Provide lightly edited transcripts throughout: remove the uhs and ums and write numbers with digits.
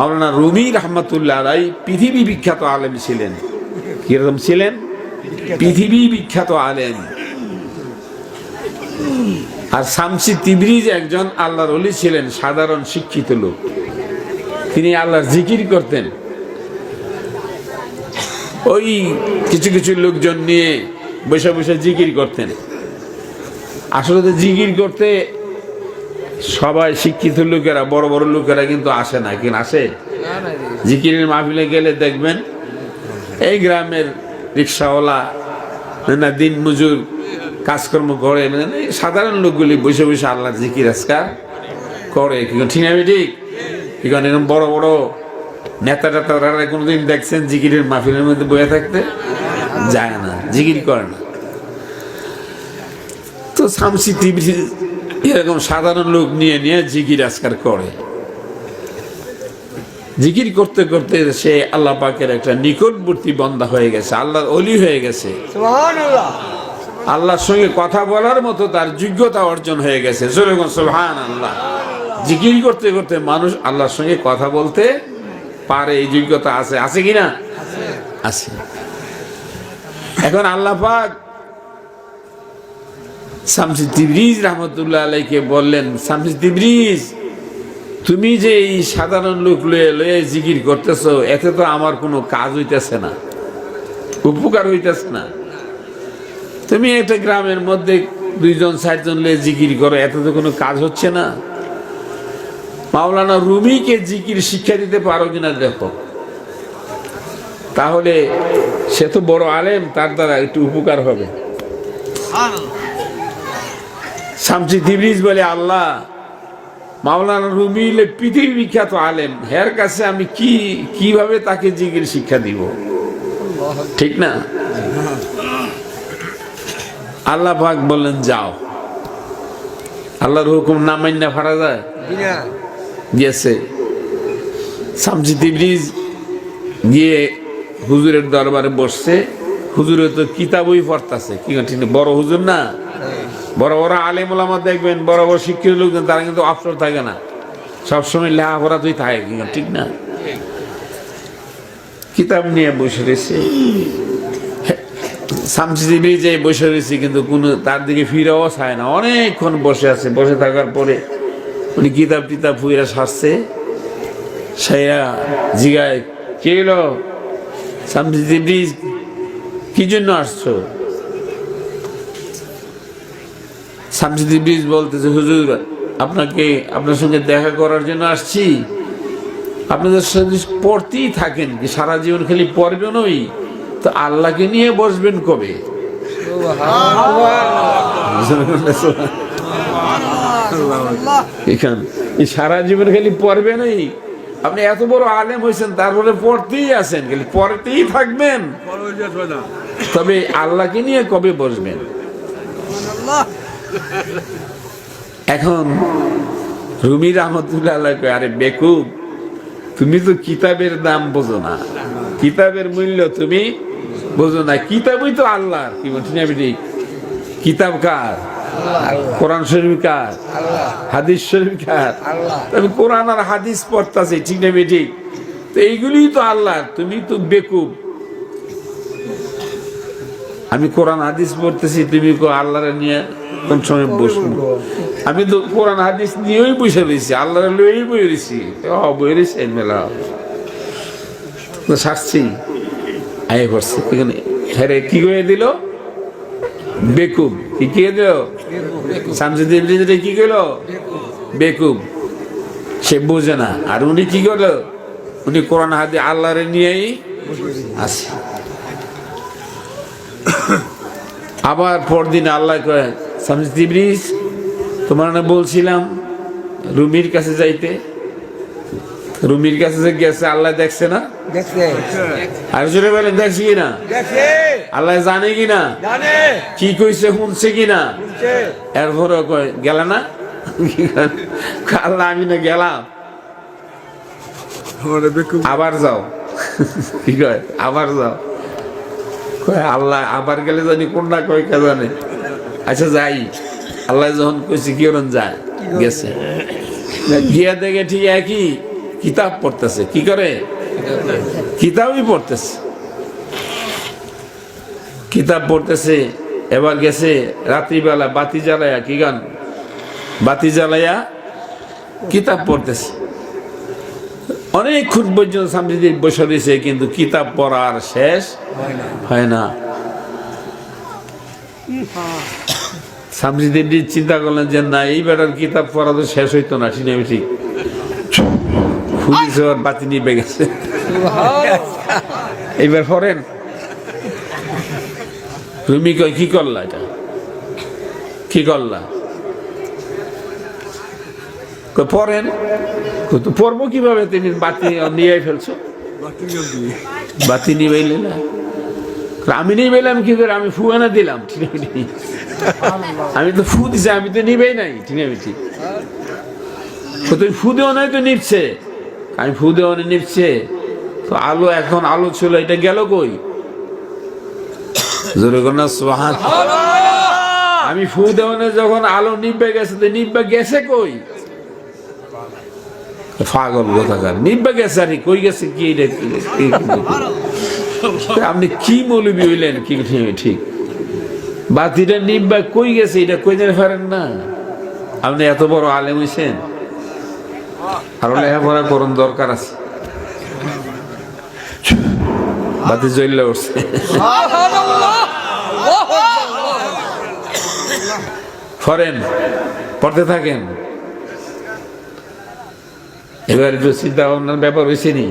মাওলানা রুমি রহমতুল্লাহ আলাইহি পৃথিবী বিখ্যাত আলেম ছিলেন। কিরকম ছিলেন? পৃথিবী বিখ্যাত আলেম। আর শামসি তিবরিজ একজন আল্লাহর ওলি ছিলেন, সাধারণ শিক্ষিত লোক। তিনি আল্লাহর জিকির করতেন। ওই কিছু কিছু লোকজন নিয়ে বসে বসে জিকির করতেন। আসলে তো জিকির করতে সবাই শিক্ষিত লোকেরা, বড় বড় লোকেরা কিন্তু আসে না। কিন্তু আসে জিকিরের মাহফিলে গেলে দেখবেন এই গ্রামের রিক্সাওয়ালা না দিন মজুর কাজকর্ম করে, সাধারণ লোকগুলি বসে বসে আল্লাহর জিকির আজকার করে। ঠিক না? ঠিক। এখানে এরকম বড় বড় নেতা টেতারা কোনোদিন দেখছেন জিকিরের মাহফিলের মধ্যে বসে থাকতে? যায় না, জিকির করে না। তো শামসি তিবরিজ এরকম সাধারণ লোক নিয়ে নিয়ে জিকির আজকার করে। জিকির করতে করতে সে আল্লাহ পাকের একটা নিকটবর্তী বান্দা হয়ে গেছে, আল্লাহর ওলি হয়ে গেছে। আল্লাহর সঙ্গে কথা বলার মতো তার যোগ্যতা অর্জন হয়ে গেছে। সুবহানাল্লাহ। জিকির করতে করতে মানুষ আল্লাহর সঙ্গে কথা বলতে পারে, এই যোগ্যতা আছে। আছে কিনা? আছে। এখন আল্লাহ পাক শামসি তিবরিজ রহমতুল্লাহ আলাইহিকে বললেন, শামসি তিবরিজ, তুমি যে এই সাধারণ লোক লয়ে জিকির করতেছো, এতে তো আমার কোনো কাজ হইতেছে না, উপকার হইতেছে না। তুমি একটা গ্রামের মধ্যে 2জন 4জন লয়ে জিকির করো, এতে তো কোনো কাজ হচ্ছে না। মাওলানা রুমিকে জিকির শিক্ষা দিতে পারো কিনা দেখো, তাহলে সে তো বড় আলেম, তার দ্বারা একটু উপকার হবে। শামসি তিবরিজ বলে, আল্লাহ, মাওলানা রুমি পৃথিবী বিখ্যাত আলেম, হের কাছে আমি কিভাবে তাকে জিকির শিক্ষা দিব? ঠিক না? আল্লাহ পাক বললেন, যাও। আল্লাহর হুকুম না মাইন্না ফারা যায়? গেছে। শামসি তিবরিজ গিয়ে হুজুরের দরবারে বসছে। হুজুরে তো কিতাবই পড়তেছে। কি ঠিক? বড় হুজুর না, বড় বড় আলেম ওলামা দেখবেন, বড় বড় শিক্ষিত লোকজন, তারা কিন্তু অবসর থাকে না, সবসময় লেখাপড়া তুই থাকে। ঠিক না? কিতাব নিয়ে বসে রয়েছে। শামসি তিবরিজ বসে রয়েছে, কিন্তু কোনো তার দিকে ফিরেও চায় না। অনেকক্ষণ বসে আছে। বসে থাকার পরে উনি কিতাব টিতাব ফুইরা সারছে। সেরা জিগায়, কে এলো? শামসি তিবরিজ, কি জন্য আসছো? শামসি তিবরিজ বলতেছে, হুজুর, আপনার সঙ্গে দেখা করার জন্য আসছি। আপনাদের সাথে পড়তেই থাকেন, কি সারা জীবন খালি পড়বেন? ওই তো আল্লাহকে নিয়ে বসবেন কবে? সারা জীবন খালি পড়বেন। ওই আপনি এত বড় আলেম হয়েছেন, তারপরে পড়তেই আছেন, খালি পড়তেই থাকবেন, তবে আল্লাহকে নিয়ে কবে বসবেন? এখন রুমি রহমতুল্লাহ আলাইহি কয়, আরে বেকুব, তুমি তো কিতাবের দাম বোঝো না, কিতাবের মূল্য তুমি বোঝো না। কিতাবই তো আল্লাহর। কি বলছি না? কিতাব কার? কোরআন শরীফ কার? হাদিস শরীফ কার? আমি কোরআন আর হাদিস পড়তাছি, ঠিক না? ঠিক। তো এইগুলি তো আল্লাহর, তুমি তো বেকুব। আমি কোরআন হাদিস পড়তেছি, তুমি আল্লাহরে নিয়ে কোন সময় বসবো? আমি তো কোরআন হাদিস নিয়েই বসে রয়েছি, আল্লাহরে লইই বই রয়েছি। বই রয়েছি মেলা সারছি, আয় করছে। এখানে হেরে কি করে দিল? বেকুব। কি কে দিল? শামসি তিবরিজ কি করলো? বেকুব। সে বোঝে না। আর উনি কি করলো? উনি কোরআন হাদিস আল্লাহরে নিয়েই আছে। আবার পরদিন আল্লাহ কয়, শামসি তিবরিজ, তোমার না বলছিলাম রুমির কাছে যাইতে? রুমির কাছে যে গেছে, আল্লাহ দেখছে না? আর জোরে বলেন, দেখছি কিনা? আল্লাহ জানে কিনা? কি কইছে শুনছে কিনা? এরপরে কয়, গেলে না? আল্লাহ, আমি না গেলাম। আবার যাও। কি কয়? আবার যাও। আল্লাহ আবার গেলে জানি কোনটা কয়, কে জানে। আচ্ছা যাই। আল্লাহ যখন কইছে কি করেন, যায়। গেছে, গিয়া দেখে ঠিক একই কিতাব পড়তেছে। কি করে? কিতাবই পড়তেছে, কিতাব পড়তেছে। এবার গেছে রাত্রিবেলা বাতি জ্বালায়া, কি গান, বাতি জ্বালায়া কিতাব পড়তেছে। অনেকক্ষণ পর্যন্ত সামনে বসে রয়েছে, কিন্তু কিতাব পড়ার শেষ হয় না। সামজিদের চিন্তা করলেন যে না, এই বেটার কিতাব পড়া তো শেষ হইতো না, ঠিক আমি ঠিক পুলিশ বাতি নিবে গেছে। এইবার পড়েন। রুমি কয় কি করলা, এটা কি করলা? পড়েন। পড়বো কিভাবে, তুমি বাতি নিয়ে ফেলছো। বাতি নিবেইলে না, আমি নিবেলাম কি করে, আমি ফুয়ানা দিলাম, ঠিক আছে, আমি তো ফু দিছি, আমি তো নিবেই নাই, ঠিক আছে ঠিক। তুমি ফু দেওয়া নাই তো নিচ্ছে, আমি ফু দেওয়া নিচ্ছে তো আলো, এখন আলো ছিল, এটা গেল কই? জোরে কর না সুবহানাল্লাহ। আমি ফু দেওয়ানে যখন আলো নিবে গেছে, তো নিবে গেছে কই? পাগল কোথাকার, নিবে গেছে আর কই গেছে কি? আপনি কি মৌলবি হইলেন? কি ঠিক, বাতিটা নিবা কই গেছে এটা কইতে পারেন না? আপনি এত বড় আলেম হইছেন, আরো লেখাপড়া করুন, দরকার আছে। বাতি জ্বললে উঠছে। ফরেন পড়তে থাকেন। এবার একটু চিন্তা ভাবনার ব্যাপার হয়েছে নি,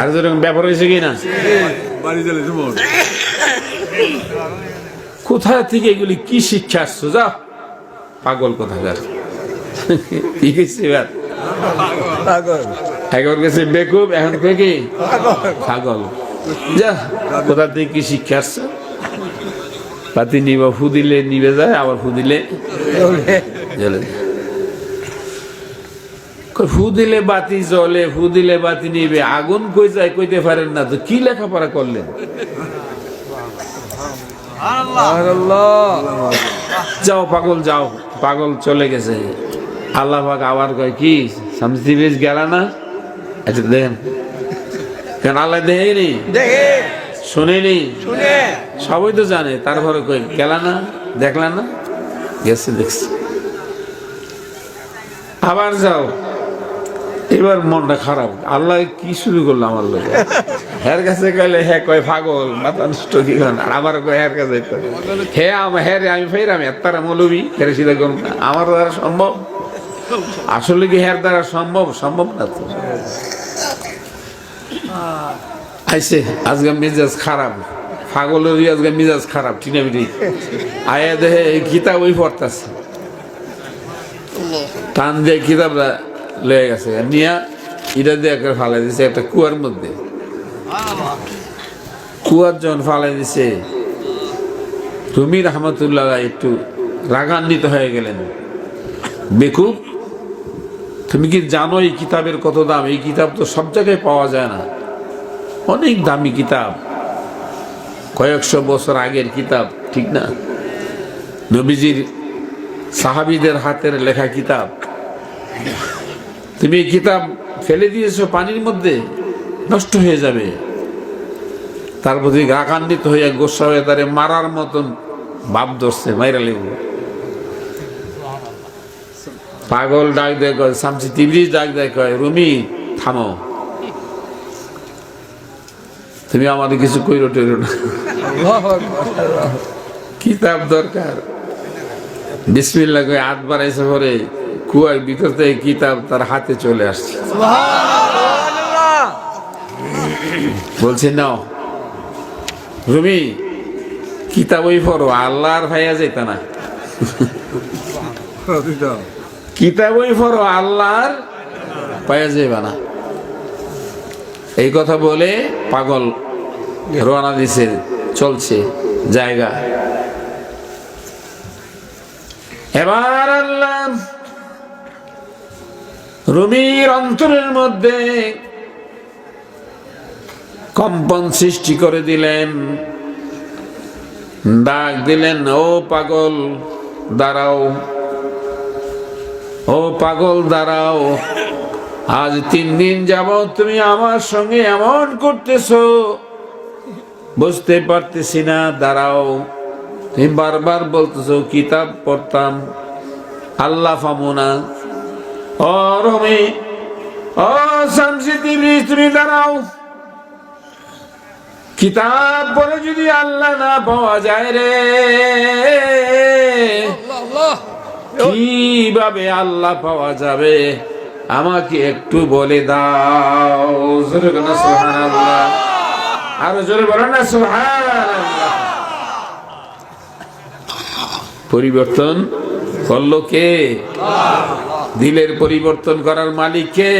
আর যেরকম ব্যাপার হয়েছে কিনা, কোথায় থেকে এগুলি কি শিক্ষা আসছো? যাও পাগল কোথাকার। এখন গেছে বেকুব, এখন কি পাগল। যা, কোথা থেকে কি শিক্ষা আসছো? বাতি নিবা, ফু দিলে নিবে যায়, আবার ফু দিলে জ্বলে। ফু দিলে বাতি জ্বলে, ফু দিলে বাতি নিবে, আগুন কই যায় কইতে পারেন না, তো কি লেখাপড়া করলেন? যাও পাগল, যাও পাগল, চলে গেছে। আল্লাহ পাক আবার কয় কি, শামসি বেশ গেল না? আচ্ছা দেখেন, কেন আল্লাহ দেখেনি, শুনেনি, সবাই তো জানে, তারপরে কই গেল না, দেখলা না? গেছে, দেখছি। আবার যাও। এবার মনটা খারাপ, আল্লাহ কি শুরু করলো আমার লোক। হের কাছে কইলে হে কয় পাগল, মাথা নষ্ট কি করেন, আর আবার কয় হের কাছে হে হ্যাঁ রে, আমি ফের আমি এত মৌলবি হেরে সিধা করুন, আমার দ্বারা সম্ভব? আসলে কি হের দ্বারা সম্ভব? সম্ভব না তো। আইসে আজকে মেজাজ খারাপ, পাগলের আজকে মেজাজ খারাপ, ঠিক না? আয়া দেখে কিতাব ওই পড়তেছে, টান দিয়ে কিতাবটা লয়ে গেছে, নিয়া এটা দিয়ে একটা ফালাই দিছে একটা কুয়ার মধ্যে। কুয়ার যখন ফালাই দিছে, রুমি রহমতুল্লাহ একটু রাগান্বিত হয়ে গেলেন। বেকুব, তুমি কি জানো এই কিতাবের কত দাম? এই কিতাব তো সব জায়গায় পাওয়া যায় না, অনেক দামি কিতাব, কয়েকশো বছর আগের কিতাব, ঠিক না? নবীজির সাহাবীদের হাতের লেখা কিতাব, তুমি এই কিতাব ফেলে দিয়েছো পানির মধ্যে, নষ্ট হয়ে যাবে। তার প্রতি রাগান্বিত হইয়া গোসা হয়ে তারে মারার মতন ভাব ধরছে, মাইরা লেবু। পাগল ডাক দেয়, শামসি তিবরিজ ডাক দেয়, কয় রুমি থামো, তুমি আমাদের কিছু কইরো টেরো না, কিতাব দরকার। বিসমিল্লাহ কই হাত বাড়াইছে, পরে কুয়ার ভিতর থেকে কিতাব তার হাতে চলে আসছে। বলছে নাও রুমি, কিতাব ওই পড়ো, আল্লাহর ভাইয়া যেত না, কিতাব ওই পড়ো, আল্লাহর পাইয়া যাইবা না। এই কথা বলে পাগল রওনা দিছে, চলছে জায়গা। এবার আল্লাহ রুমির অন্তরের মধ্যে কম্পন সৃষ্টি করে দিলেন, ডাক দিলেন, ও পাগল দাঁড়াও, ও পাগল দাঁড়াও। আজ 3 দিন যাবত তুমি আমার সঙ্গে এমন করতেছো, বুঝতে পারতেছি না, দাঁড়াও। তুমি বারবার বলতেছো কিতাব পড়তাম, আল্লাহ ফামুনা। ও রমি, ও শামসি তিবরি, তুমি দাঁড়াও। কিতাব পড়ে যদি আল্লাহ না পাওয়া যায় রে, কিভাবে আল্লাহ পাওয়া যাবে? আমাকে একটু বলে দাও। জোরে বলো সুবহানাল্লাহ, আরো জোরে বলো না সুবহানাল্লাহ। পরিবর্তন করলো কে? দিলের পরিবর্তন করার মালিক কে?